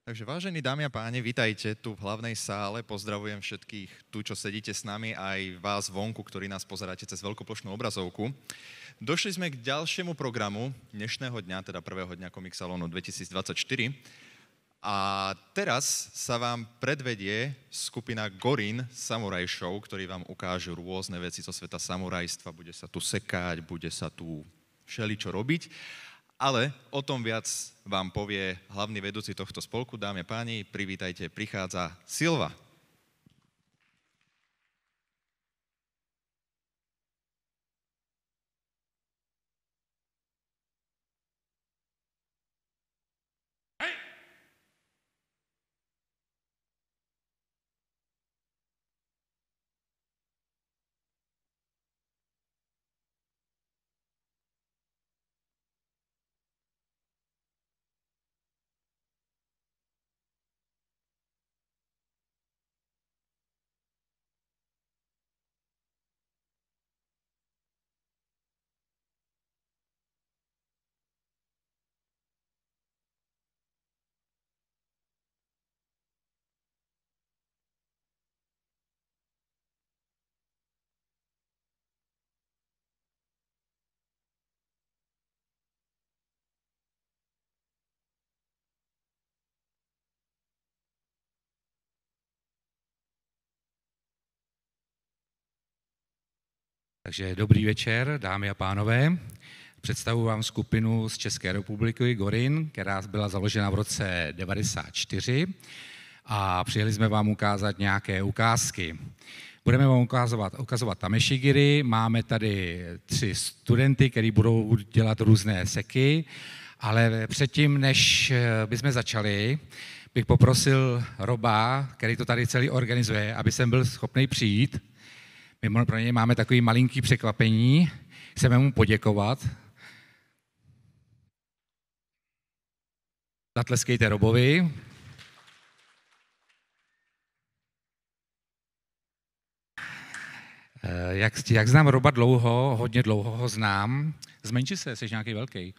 Takže vážení dámy a páni, vítajte tu v hlavnej sále. Pozdravujem všetkých tu, čo sedíte s nami, aj vás vonku, ktorí nás pozeráte cez veľkoplošnú obrazovku. Došli sme k ďalšiemu programu dnešného dňa, teda prvého dňa Comic Salonu 2024. A teraz sa vám predvedie skupina Gorin Samurai Show, ktorí vám ukážu rôzne veci zo sveta samurajstva. Bude sa tu sekať, bude sa tu všeličo robiť. Ale o tom viac vám povie hlavný vedúci tohto spolku. Dámy a páni, privítajte, prichádza Silva. Takže dobrý večer, dámy a pánové. Představuji vám skupinu z České republiky Gorin, která byla založena v roce 1994 a přijeli jsme vám ukázat nějaké ukázky. Budeme vám ukazovat tameshigiri, máme tady 3 studenty, kteří budou dělat různé seky, ale předtím, než bychom začali, bych poprosil Roba, který to tady celý organizuje, aby jsem byl schopný přijít. My pro něj máme takový malinký překvapení, chceme mu poděkovat. Zatleskejte Robovi. Jak znám Roba dlouho, hodně dlouho ho znám, zmenši se, jsi nějaký velký.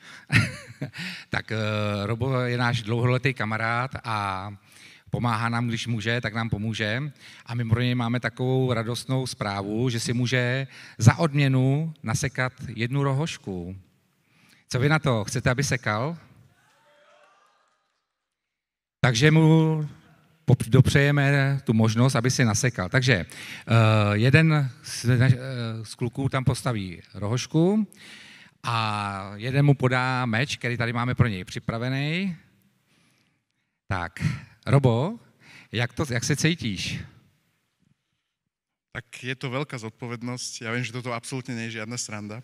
Tak Robo je náš dlouholetý kamarád a pomáhá nám, když může, tak nám pomůže. A my pro něj máme takovou radostnou zprávu, že si může za odměnu nasekat 1 rohošku. Co vy na to? Chcete, aby sekal? Takže mu dopřejeme tu možnost, aby si nasekal. Takže jeden z kluků tam postaví rohošku a jeden mu podá meč, který tady máme pro něj připravený. Tak, Robo, jak se cítíš? Tak je to veľká zodpovednosť. Ja viem, že toto absolútne nie je žiadna sranda.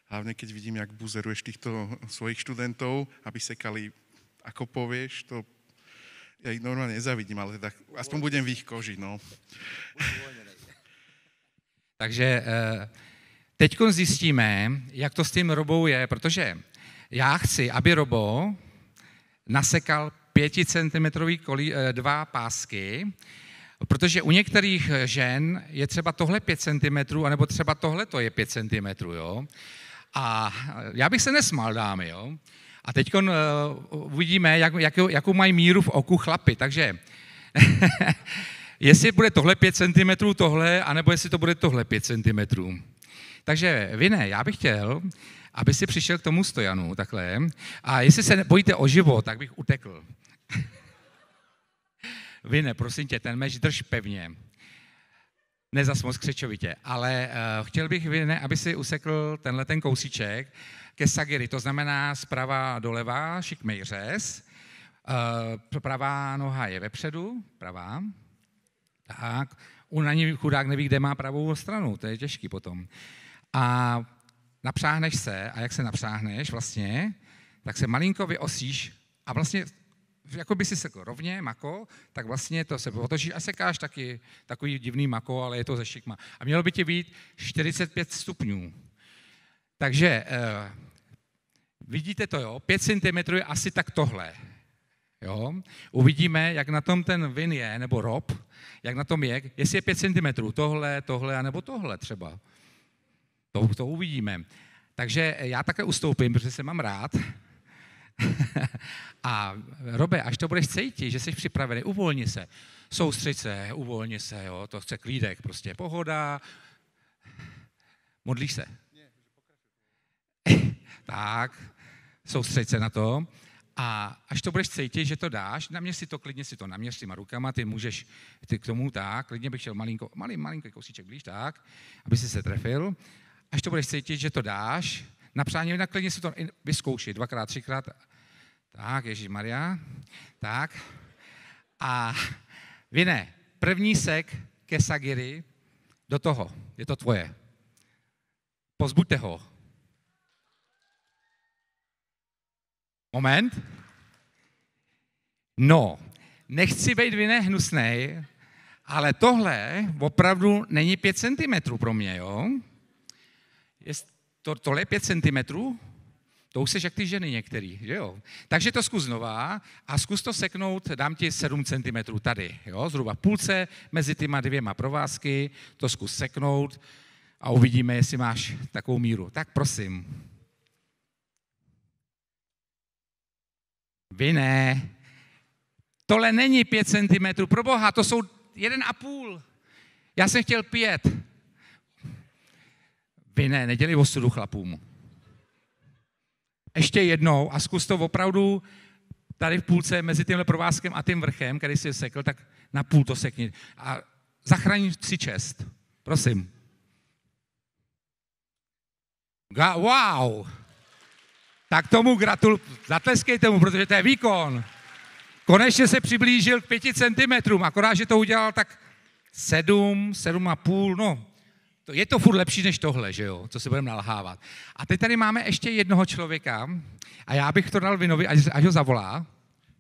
Hlavne keď vidím, jak buzeruješ týchto svojich študentov, aby sekali, ako povieš, to ja ich normálne nezavidím, ale tak aspoň budem v ich koži, no. Takže teď zjistíme, jak to s tím Robou je, protože já chci, aby Robo nasekal 5 cm 2 pásky, protože u některých žen je třeba tohle 5 cm, anebo třeba tohle to je 5 cm, jo. A já bych se nesmál, dámy, jo. A teď uvidíme, jakou mají míru v oku chlapi, takže jestli bude tohle 5 cm, tohle, anebo jestli to bude tohle 5 cm. Takže Vine, já bych chtěl, aby si přišel k tomu stojanu, takhle, a jestli se bojíte o život, tak bych utekl. Vine, prosím tě, ten meč drž pevně. Nezas moc křečovitě, ale chtěl bych, Vine, aby si usekl ten kousíček ke sagiri, to znamená zprava doleva, šikmej řez, pravá noha je vepředu, pravá, tak, na ní chudák neví, kde má pravou stranu, to je těžký potom. A napřáhneš se, a jak se napřáhneš vlastně, tak se malinko vyosíš a vlastně, jako by si sekl rovně, mako, tak vlastně to se otočíš a sekáš taky takový divný mako, ale je to ze šikma. A mělo by ti být 45 stupňů. Takže vidíte to, jo, 5 cm je asi tak tohle. Jo? Uvidíme, jak na tom ten Vin je, nebo Rob, jak na tom je, jestli je 5 cm, tohle, anebo tohle třeba. To uvidíme. Takže já také ustoupím, protože se mám rád. A Robe, až to budeš cítit, že jsi připravený, uvolni se, soustřeď se, uvolni se, jo, to chce klídek, prostě pohoda. Modlíš se? Tak, soustřeď se na to. A až to budeš cítit, že to dáš, naměř si to, klidně si to naměř těma rukama, ty můžeš ty k tomu tak, klidně bych šel malinký kousíček blíž tak, aby si se trefil. Až to budeš cítit, že to dáš, na přání, klidně si to vyzkouši, 2x, 3x. Tak, Ježíšmarja, tak. A Vine, první sek ke Sagiri, do toho, je to tvoje. Pozbuďte ho. Moment. No, nechci být Vine hnusnej, ale tohle opravdu není 5 cm pro mě, jo? Tohle je 5 cm? To už seš jak ty ženy některý, že jo? Takže to zkus znova a zkus to seknout, dám ti 7 cm tady, jo? Zhruba půlce mezi těma 2 provázky, to zkus seknout a uvidíme, jestli máš takovou míru. Tak prosím. Vy ne. Tohle není 5 cm, pro boha, to jsou 1,5. Já jsem chtěl 5. Vy ne, nedělej ostudu chlapům. Ještě jednou a zkus to opravdu tady v půlce mezi tímhle provázkem a tím vrchem, který si sekl, tak na půl to sekni. A zachraň si čest. Prosím. Wow! Tak tomu gratuluju. Zatleskejte mu, protože to je výkon. Konečně se přiblížil k 5 cm, akorát, že to udělal tak 7,5, no. Je to furt lepší než tohle, že jo, co se budeme nalhávat. A teď tady máme ještě jednoho člověka a já bych to dal Vinovi, až ho zavolá.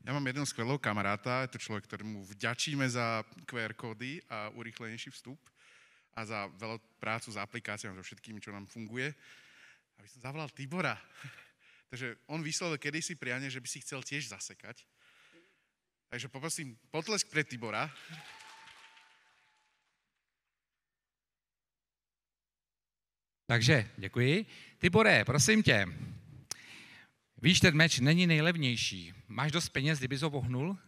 Ja mám jedného skvelého kamaráta, je to človek, ktorému vďačíme za QR kódy a urýchlenejší vstup a za veľa prácu s aplikáciami, so všetkými, čo nám funguje. Aby som zavolal Tibora. Takže on vyslovil kedysi prianie, že by si chcel tiež zasekať. Takže poprosím potlesk pre Tibora. Takže, děkuji. Tibore, prosím tě, víš, ten meč není nejlevnější. Máš dost peněz, kdyby ho vohnul?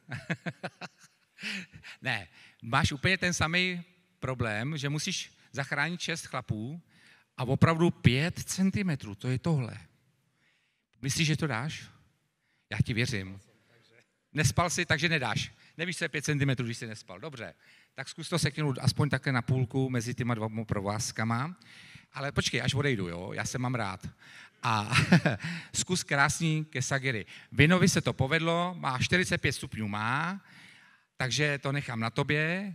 Ne, máš úplně ten samý problém, že musíš zachránit 6 chlapů a opravdu 5 cm, to je tohle. Myslíš, že to dáš? Já ti věřím. Nespal jsi, takže nedáš. Nevíš, co je 5 cm, když jsi nespal. Dobře, tak zkus to seknout aspoň také na půlku mezi těma 2 provázkama. Ale počkej, až odejdu, jo, já se mám rád. A zkus krásný ke Sagiri. Vinovi se to povedlo, má 45 stupňů má, takže to nechám na tobě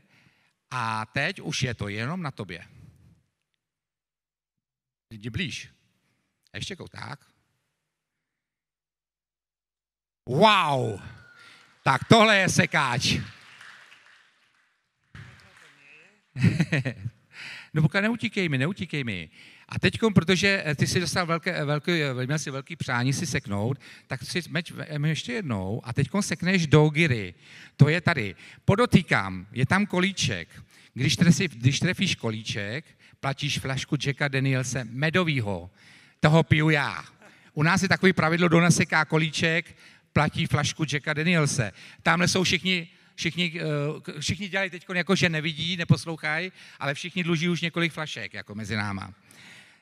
a teď už je to jenom na tobě. Jdi blíž. Ještě tak. Wow! Tak tohle je sekáč. No pokud neutíkej mi. A teďkom, protože ty si dostal měl si velký přání si seknout, tak si meč ještě jednou a teďkom sekneš dogiri. To je tady. Podotýkám, je tam kolíček. Když trefíš kolíček, platíš flašku Jacka Danielse medovýho. Toho piju já. U nás je takový pravidlo, kdo naseká kolíček, platí flašku Jacka Danielse. Tamhle jsou všichni dělají teď jako, že nevidí, neposlouchají, ale všichni dluží už několik flašek, jako mezi náma.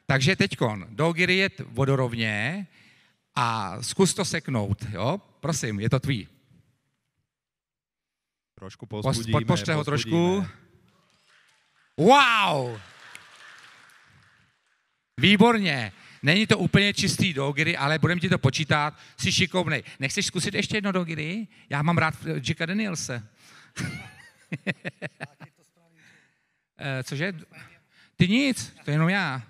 Takže teďkon, dogiri je vodorovně a zkus to seknout, jo? Prosím, je to tvý. Trošku pozbudíme. Podpořte ho trošku. Wow! Výborně. Není to úplně čistý dogiri, ale budeme ti to počítat. Jsi šikovnej. Nechceš zkusit ještě jedno dogiri? Já mám rád Jacka Danielse. Cože? Ty nic, to jenom já.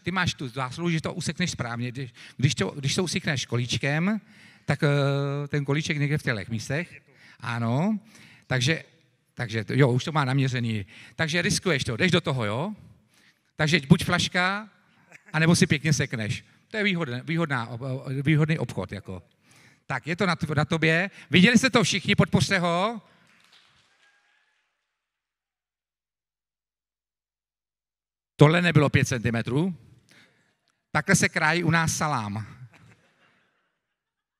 Ty máš tu zásluhu, že to usekneš správně. Když to usekneš kolíčkem, tak ten kolíček někde v těchto místech. Ano. Takže jo, už to má naměřený. Takže riskuješ to, jdeš do toho, jo? Takže buď flaška, anebo si pěkně sekneš. To je výhodný obchod. Jako. Tak, je to na tobě. Viděli jste to všichni, podpořte ho. Tohle nebylo 5 cm. Takhle se krájí u nás salám.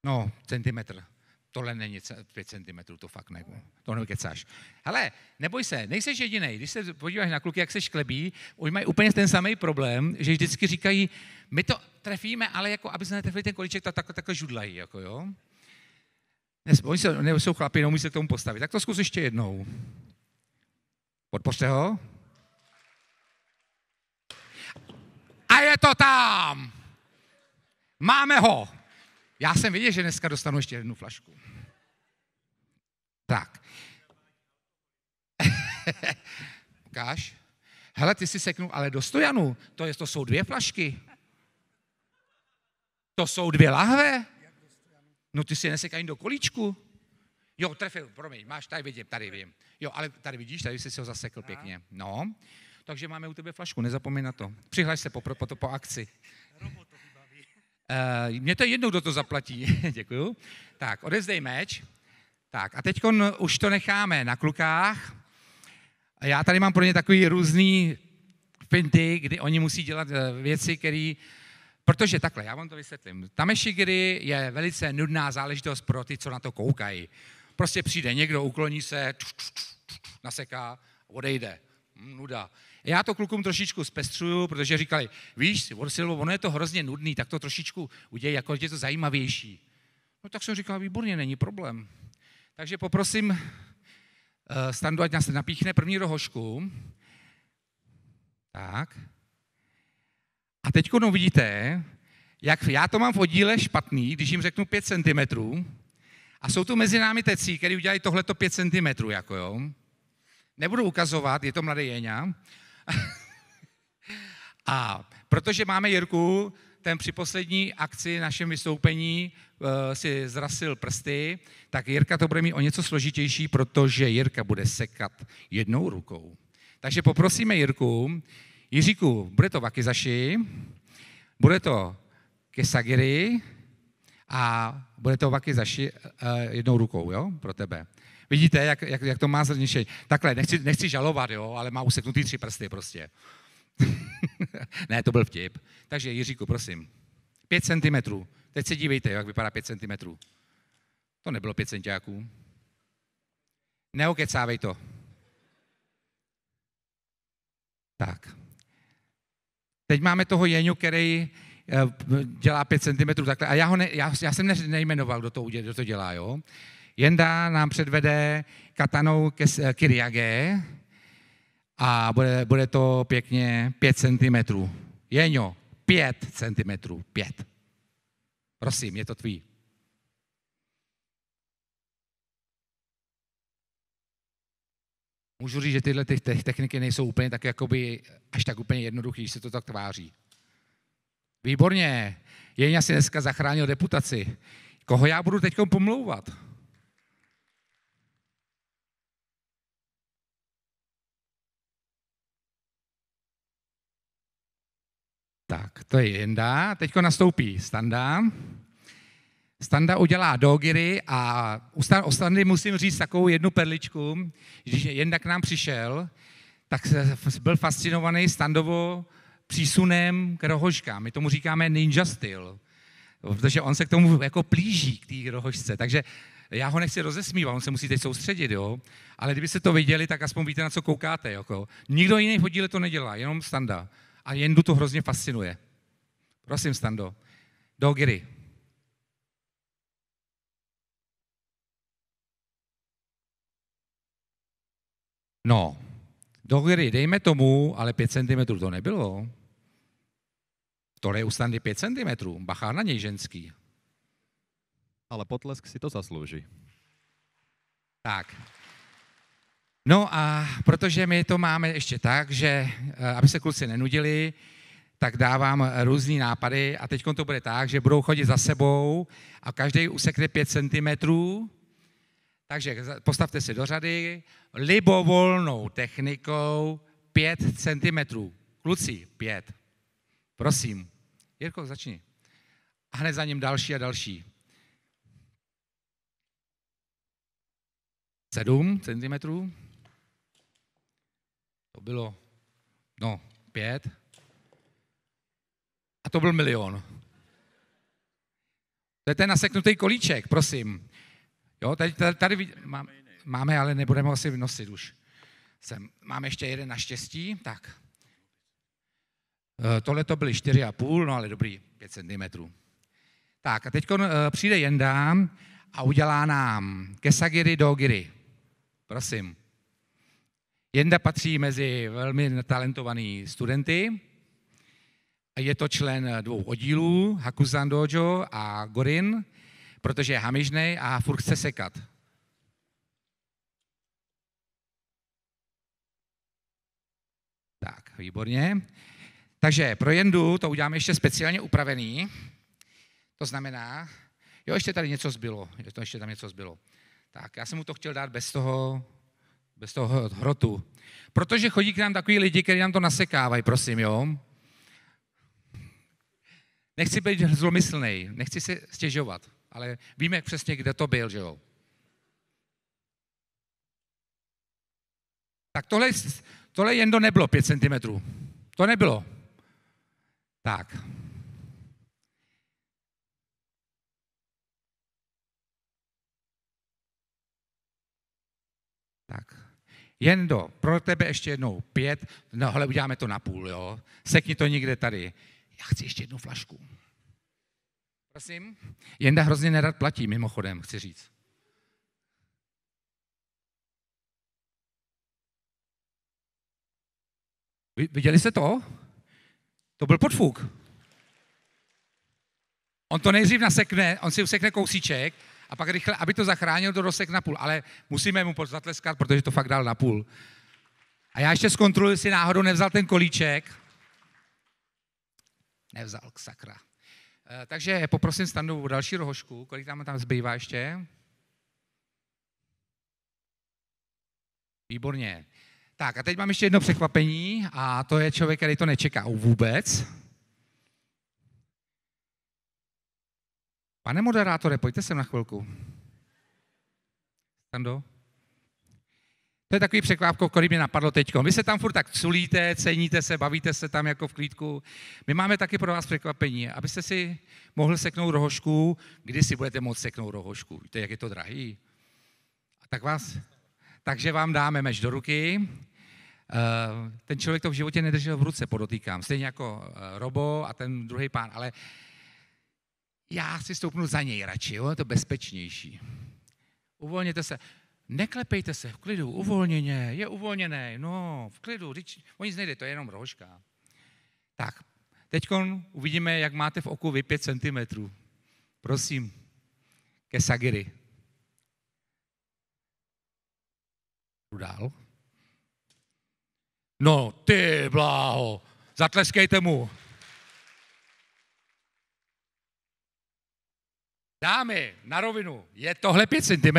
No, centimetr. Tohle není 5 centimetrů, to fakt ne. To nekecáš. Hele, neboj se, nejseš jedinej. Když se podíváš na kluky, jak se šklebí, oni mají úplně ten samý problém, že vždycky říkají, my to trefíme, ale jako, aby se netrefili ten kolíček, tak takhle žudlají, jako jo. Oni jsou chlapi, neumí se k tomu postavit. Tak to zkus ještě jednou. Podpořte ho. A je to tam! Máme ho! Já jsem viděl, že dneska dostanu ještě jednu flašku. Tak. Ukáž. Hele, ty si seknul, ale do stojanu. To jsou 2 flašky. To jsou 2 lahve. No ty si nesek ani do kolíčku. Jo, trefil, promiň, máš, tady vidím. Jo, ale tady vidíš, tady jsi si ho zasekl pěkně. No, takže máme u tebe flašku, nezapomeň na to. Přihlaš se po akci. Mně to je jednou, kdo to zaplatí. Děkuju. Tak, odevzdej meč. Tak, a teď už to necháme na klukách. A já tady mám pro ně takový různý finty, kdy oni musí dělat věci, které... Protože takhle, já vám to vysvětlím. Tamešigiri je velice nudná záležitost pro ty, co na to koukají. Prostě přijde někdo, ukloní se, naseká, odejde. Nuda. Já to klukům trošičku zpestřuju, protože říkali, víš, ono je to hrozně nudný, tak to trošičku udělej, jako je to zajímavější. No tak jsem říkal, výborně, není problém. Takže poprosím Standu, ať nás napíchne první rohošku. Tak. A teď vidíte, jak já to mám v oddíle špatný, když jim řeknu 5 cm. A jsou tu mezi námi tecí, kteří udělají tohleto 5 cm, jako jo. Nebudu ukazovat, je to mladý Jeňa. A protože máme Jirku, ten při poslední akci našem vystoupení si zrasil prsty, tak Jirka to bude mít o něco složitější, protože Jirka bude sekat jednou rukou. Takže poprosíme Jirku, Jiříku, bude to wakizashi, bude to kesagiri a bude to wakizashi jednou rukou, jo, pro tebe. Vidíte, jak to má zrničení. Takhle, nechci žalovat, jo, ale má useknutý 3 prsty prostě. Ne, to byl vtip. Takže Jiříku, prosím. 5 cm. Teď se dívejte, jak vypadá 5 cm. To nebylo 5 centiáků. Neokecávej to. Tak. Teď máme toho Jeňu, který dělá 5 cm takhle. A já jsem nejmenoval, kdo to dělá, jo. Jenda nám předvede katanou Kyriage a bude to pěkně 5 cm. Jeňo, 5 cm. 5. Prosím, je to tvý. Můžu říct, že tyhle techniky nejsou úplně tak jakoby až tak úplně jednoduchý, když se to tak tváří. Výborně. Jeňa si dneska zachránil reputaci. Koho já budu teď pomlouvat? Tak, to je Jenda. Teďko nastoupí Standa. Standa udělá dogiri a u Standy musím říct takovou jednu perličku. Když Jenda k nám přišel, tak byl fascinovaný Standovo přísunem k rohožkám. My tomu říkáme ninja styl, protože on se k tomu jako plíží k té rohožce. Takže já ho nechci rozesmívat, on se musí teď soustředit, jo. Ale kdybyste to viděli, tak aspoň víte, na co koukáte. Jako. Nikdo jiný v oddíle to nedělá, jenom Standa. A Jendu to hrozně fascinuje. Prosím, Stando. Dogiri. No, dogiri, dejme tomu, ale 5 cm to nebylo. Tohle je u Standy 5 cm. Bacha na něj, ženský. Ale potlesk si to zaslouží. Tak. No a protože my to máme ještě tak, že aby se kluci nenudili, tak dávám různý nápady a teď to bude tak, že budou chodit za sebou a každý usekne 5 cm. Takže postavte si do řady libovolnou technikou 5 cm. Kluci, 5. Prosím. Jirko, začni. A hned za ním další a další. 7 cm. To bylo, 5. A to byl 1 000 000. To je ten naseknutý kolíček, prosím. Jo, tady máme, ale nebudeme ho asi nosit už. Máme ještě jeden naštěstí, tak. Tohle to byly 4,5, no ale dobrý, 5 cm. Tak a teď přijde Jenda a udělá nám kesagiri dogiri. Prosím. Jenda patří mezi velmi talentovaný studenty. Je to člen 2 oddílů, Hakusan Dojo a Gorin, protože je hamižnej a furt chce sekat. Tak, výborně. Takže pro Jendu to uděláme ještě speciálně upravený. To znamená, jo, ještě tady něco zbylo. Ještě tam něco zbylo. Tak, já jsem mu to chtěl dát bez toho hrotu. Protože chodí k nám takový lidi, kteří nám to nasekávají, prosím, jo. Nechci být zlomyslnej, nechci si stěžovat, ale víme přesně, kde to byl, že jo. Tak tohle Jendo nebylo 5 cm. To nebylo. Tak. Tak. Jendo, pro tebe ještě jednou 5, no hele, uděláme to na půl, jo. Sekni to někde tady. Já chci ještě jednu flašku. Prosím? Jenda hrozně nerad platí, mimochodem, chci říct. Viděli jste to? To byl podfuk. On to nejdřív nasekne, on si usekne kousíček a pak rychle, aby to zachránil, to dosek na půl. Ale musíme mu zatleskat, protože to fakt dal na půl. A já ještě zkontroluji, jestli náhodou nevzal ten kolíček. Nevzal, sakra. Takže poprosím Standu o další rohošku. Kolik tam zbývá ještě? Výborně. Tak a teď mám ještě jedno překvapení a to je člověk, který to nečeká vůbec. Pane moderátore, pojďte sem na chvilku. Stando? To je takový překvápko, který mě napadlo teď. Vy se tam furt tak culíte, ceníte se, bavíte se tam jako v klídku. My máme taky pro vás překvapení, abyste si mohl seknout rohošku, kdy si budete moct seknout rohošku. Víte, jak je to drahý? Takže vám dáme meč do ruky. Ten člověk to v životě nedržel v ruce, podotýkám. Stejně jako Robo a ten druhý pán, ale já si stoupnu za něj radši, jo? Je to bezpečnější. Uvolněte se. Neklepejte se, v klidu, uvolněně, je uvolněný, no, v klidu, o nic nejde, to je jenom rohoška. Tak, teďkon uvidíme, jak máte v oku vy 5 cm. Prosím, kesagiri. Dál. No, ty bláho, zatleskejte mu. Dámy, na rovinu, je tohle 5 cm?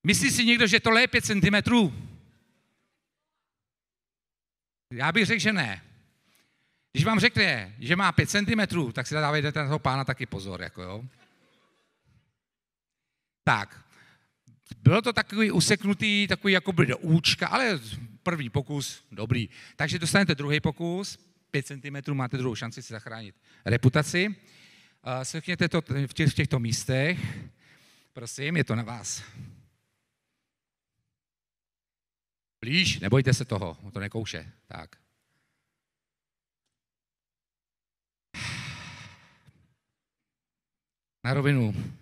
Myslí si někdo, že tohle je 5 cm? Já bych řekl, že ne. Když vám řekne, že má 5 cm, tak si dávejte na toho pána taky pozor, jako jo. Tak, bylo to takový useknutý, takový jakoby do účka, ale první pokus, dobrý. Takže dostanete druhý pokus, 5 cm, máte druhou šanci si zachránit reputaci. Sekněte to v těchto místech. Prosím, je to na vás. Blíž, nebojte se toho, to nekouše. Tak. Na rovinu.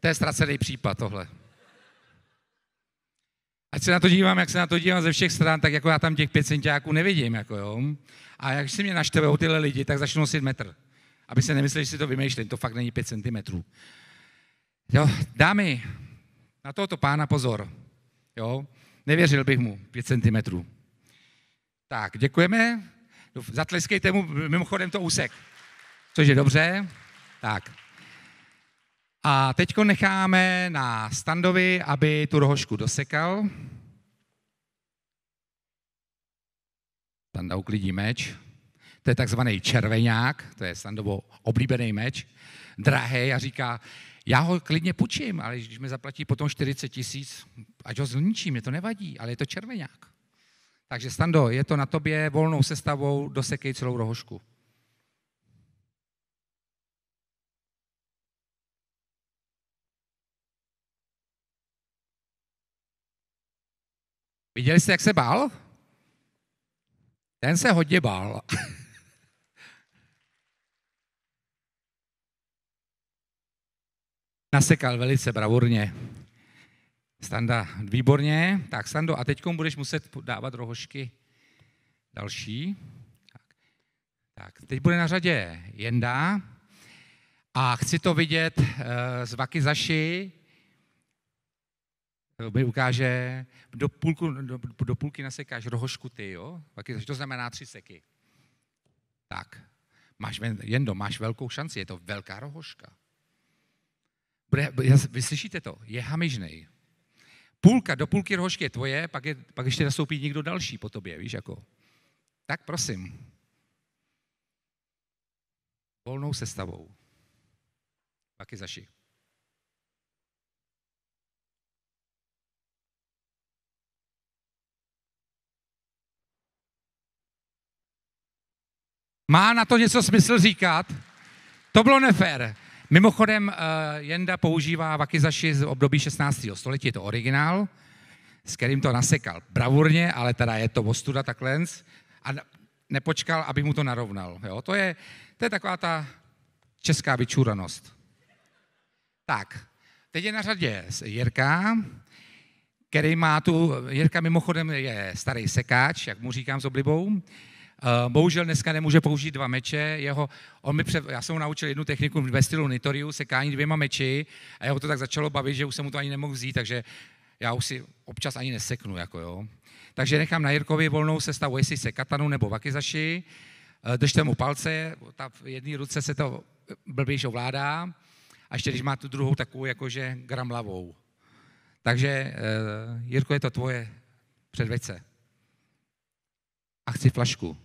To je ztracený případ tohle. Ať se na to dívám, jak se na to dívám ze všech stran, tak jako já tam těch 5 centiáků nevidím, jako jo. A jak si mě naštvou tyhle lidi, tak začnu nosit metr. Aby se nemysleli, že si to vymýšlím, to fakt není 5 cm. Jo, dámy, na tohoto pána pozor. Jo, nevěřil bych mu 5 cm. Tak, děkujeme. Zatleskejte mu mimochodem to úsek. Což je dobře. Tak. A teďko necháme na Standovi, aby tu rohošku dosekal. Standa uklidí meč. To je takzvaný červeňák, to je Standovo oblíbený meč. Drahý a říká, já ho klidně půjčím, ale když mi zaplatí potom 40 000, ať ho zničím, mě to nevadí, ale je to červeňák. Takže Stando, je to na tobě volnou sestavou, dosekej celou rohošku. Viděli jste, jak se bál? Ten se hodně bál. Nasekal velice bravurně. Standa, výborně. Tak, Stando, a teď budeš muset dávat rohožky další. Tak, teď bude na řadě Jenda. A chci to vidět z Wakizashi. Mi ukáže, do půlky nasekáš rohožku ty, jo? Wakizashi, to znamená 3 seky. Tak, Jendo, máš velkou šanci, je to velká rohožka. Vy slyšíte to? Je hamižnej. Do půlky rohožky je tvoje, pak ještě nastoupí někdo další po tobě, víš, jako. Tak prosím. Volnou sestavou. Wakizashi. Má na to něco smysl říkat? To bylo nefér. Mimochodem, Jenda používá Wakizashi z období 16. století, je to originál, s kterým to nasekal bravurně, ale teda je to ostuda takhle a nepočkal, aby mu to narovnal. Jo? To je taková ta česká vyčúranost. Tak, teď je na řadě Jirka, který má Jirka mimochodem je starý sekáč, jak mu říkám s oblibou. Bohužel dneska nemůže použít 2 meče. Já jsem mu naučil jednu techniku ve stylu Nitoriu, sekání 2 meči a jeho to tak začalo bavit, že už jsem mu to ani nemohl vzít, takže já už si občas ani neseknu. Jako jo. Takže nechám na Jirkovi volnou sestavu, jestli se katanu nebo Wakizashi. Držte mu palce, v jedné ruce se to blbějš ovládá a ještě když má tu druhou takovou jakože gramlavou. Takže Jirko, je to tvoje, předveď se. A chci flašku.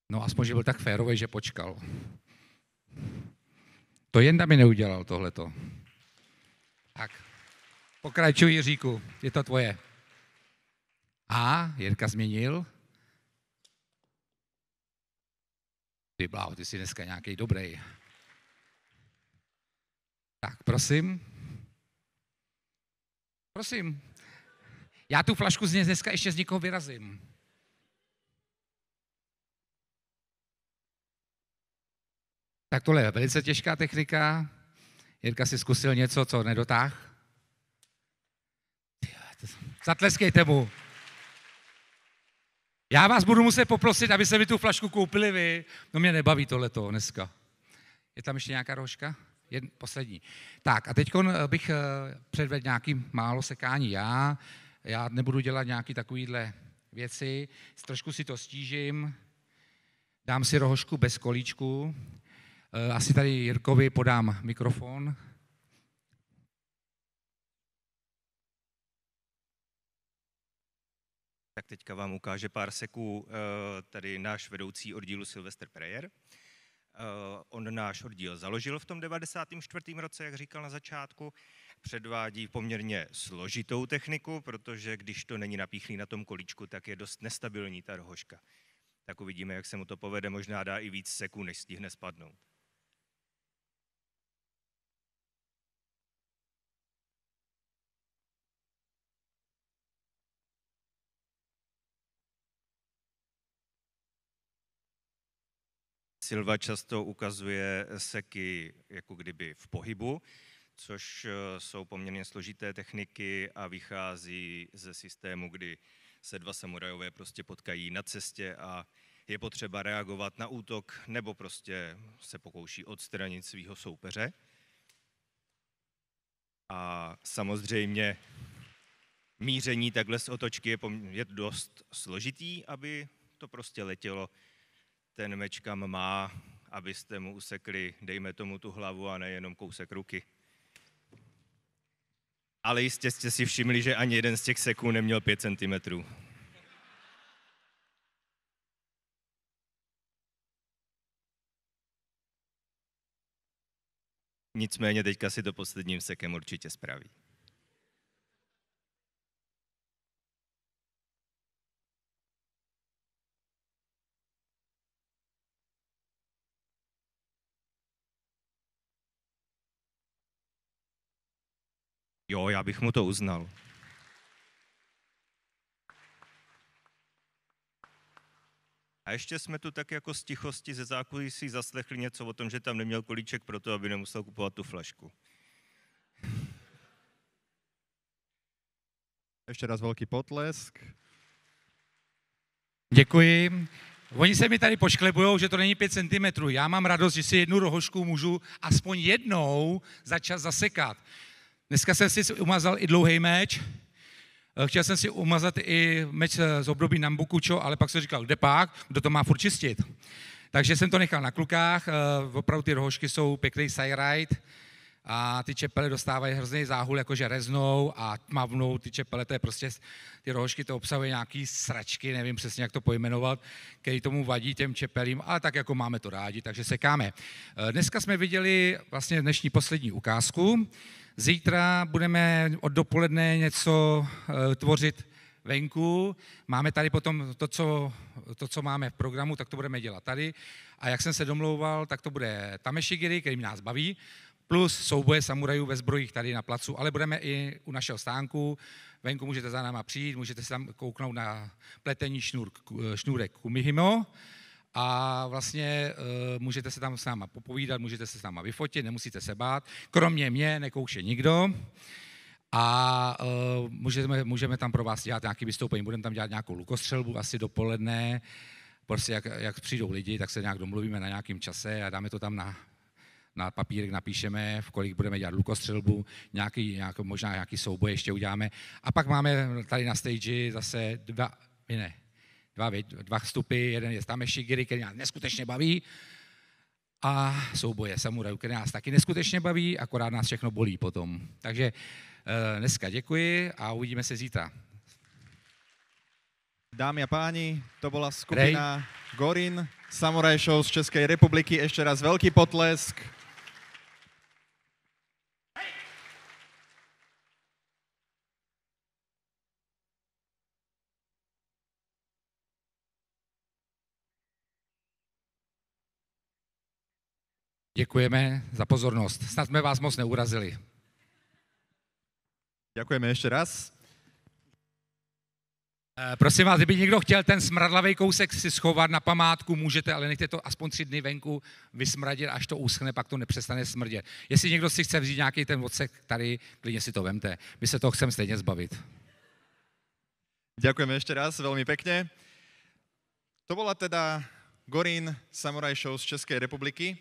No aspoň, že byl tak férový, že počkal. To Jenda mi neudělal tohleto. Tak, pokračuj Jiříku, je to tvoje. A Jirka změnil. Ty bláho, ty jsi dneska nějaký dobrý. Tak, prosím. Prosím. Já tu flašku dneska ještě z někoho vyrazím. Tak tohle je velice těžká technika. Jirka si zkusil něco, co nedotáh. Zatleskejte mu. Já vás budu muset poprosit, aby se mi tu flašku koupili vy. No mě nebaví tohleto dneska. Je tam ještě nějaká rožka? Poslední. Tak a teď bych předvedl nějaký málo sekání já nebudu dělat nějaký takovýhle věci, trošku si to stížím, dám si rohožku bez kolíčku, asi tady Jirkovi podám mikrofon. Tak teďka vám ukáže pár seků tady náš vedoucí oddílu Sylvester Preyer. On náš oddíl založil v tom 94. roce, jak říkal na začátku. Předvádí poměrně složitou techniku, protože když to není napíchlý na tom kolíčku, tak je dost nestabilní ta rohožka. Tak uvidíme, jak se mu to povede, možná dá i víc seků, než stihne spadnout. Silva často ukazuje seky jako kdyby v pohybu, což jsou poměrně složité techniky a vychází ze systému, kdy se 2 samurajové prostě potkají na cestě a je potřeba reagovat na útok nebo prostě se pokouší odstranit svého soupeře. A samozřejmě míření takhle z otočky je dost složitý, aby to prostě letělo ten meč kam má, abyste mu usekli, dejme tomu tu hlavu a nejenom kousek ruky. Ale jistě jste si všimli, že ani jeden z těch seků neměl 5 cm. Nicméně teďka si to posledním sekem určitě spraví. Jo, já bych mu to uznal. A ještě jsme tu tak jako z tichosti ze zákulisí zaslechli něco o tom, že tam neměl kolíček pro to, aby nemusel kupovat tu flašku. Ještě raz velký potlesk. Děkuji. Oni se mi tady pošklebujou, že to není 5 cm. Já mám radost, že si jednu rohošku můžu aspoň jednou za čas zasekat. Dneska jsem si umazal i dlouhý meč. Chtěl jsem si umazat i meč z období Nambukučo, ale pak jsem říkal, kde pak, kdo to má furt čistit. Takže jsem to nechal na klukách. Opravdu ty rohošky jsou pěkný side-ride a ty čepele dostávají hrozný záhul, jakože reznou a tmavnou. Ty čepele, to je prostě, ty rohošky to obsahují nějaký sračky, nevím přesně, jak to pojmenovat, který tomu vadí těm čepelím, ale tak jako máme to rádi, takže sekáme. Dneska jsme viděli vlastně dnešní poslední ukázku. Zítra budeme od dopoledne něco tvořit venku. Máme tady potom to, co máme v programu, tak to budeme dělat tady. A jak jsem se domlouval, tak to bude tameshigiri, který nás baví, plus souboje samurajů ve zbrojích tady na placu, ale budeme i u našeho stánku. Venku můžete za náma přijít, můžete si tam kouknout na pletení šnůrek kumihimo a vlastně můžete se tam s náma popovídat, můžete se s náma vyfotit, nemusíte se bát. Kromě mě nekouše nikdo a můžeme tam pro vás dělat nějaké vystoupení. Budeme tam dělat nějakou lukostřelbu asi dopoledne. Prostě jak přijdou lidi, tak se nějak domluvíme na nějakém čase a dáme to tam na papírek, napíšeme, v kolik budeme dělat lukostřelbu, možná nějaký souboj ještě uděláme. A pak máme tady na stage zase dva vstupy, jeden je tameshigiri, který nás neskutečně baví, a souboje samurajů, který nás taky neskutečně baví, akorát nás všechno bolí potom. Takže dneska děkuji a uvidíme se zítra. Dámy a páni, to bola skupina Gorin Samurai Show z Českej republiky. Ešte raz veľký potlesk. Děkujeme za pozornost. Snad jsme vás moc neurazili. Ďakujeme ešte raz. Prosím vás, kdyby někdo chtěl ten smradlavý kousek si schovat na památku, můžete, ale nechte to aspoň 3 dny venku vysmradit, až to uschne, pak to nepřestane smrdět. Jestli někdo si chce vzít nějaký ten odsek tady, klidně si to vemte. My se toho chceme stejně zbavit. Ďakujeme ešte raz, veľmi pekne. To bola teda Gorin Samurai Show z Českej republiky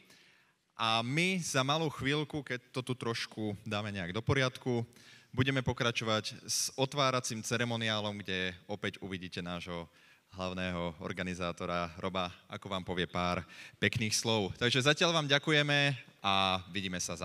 a my za malú chvíľku, keď to tu trošku dáme nejak do poriadku, budeme pokračovať s otváracím ceremoniálom, kde opäť uvidíte nášho hlavného organizátora Roba, ako vám povie pár pekných slov. Takže zatiaľ vám ďakujeme a vidíme sa za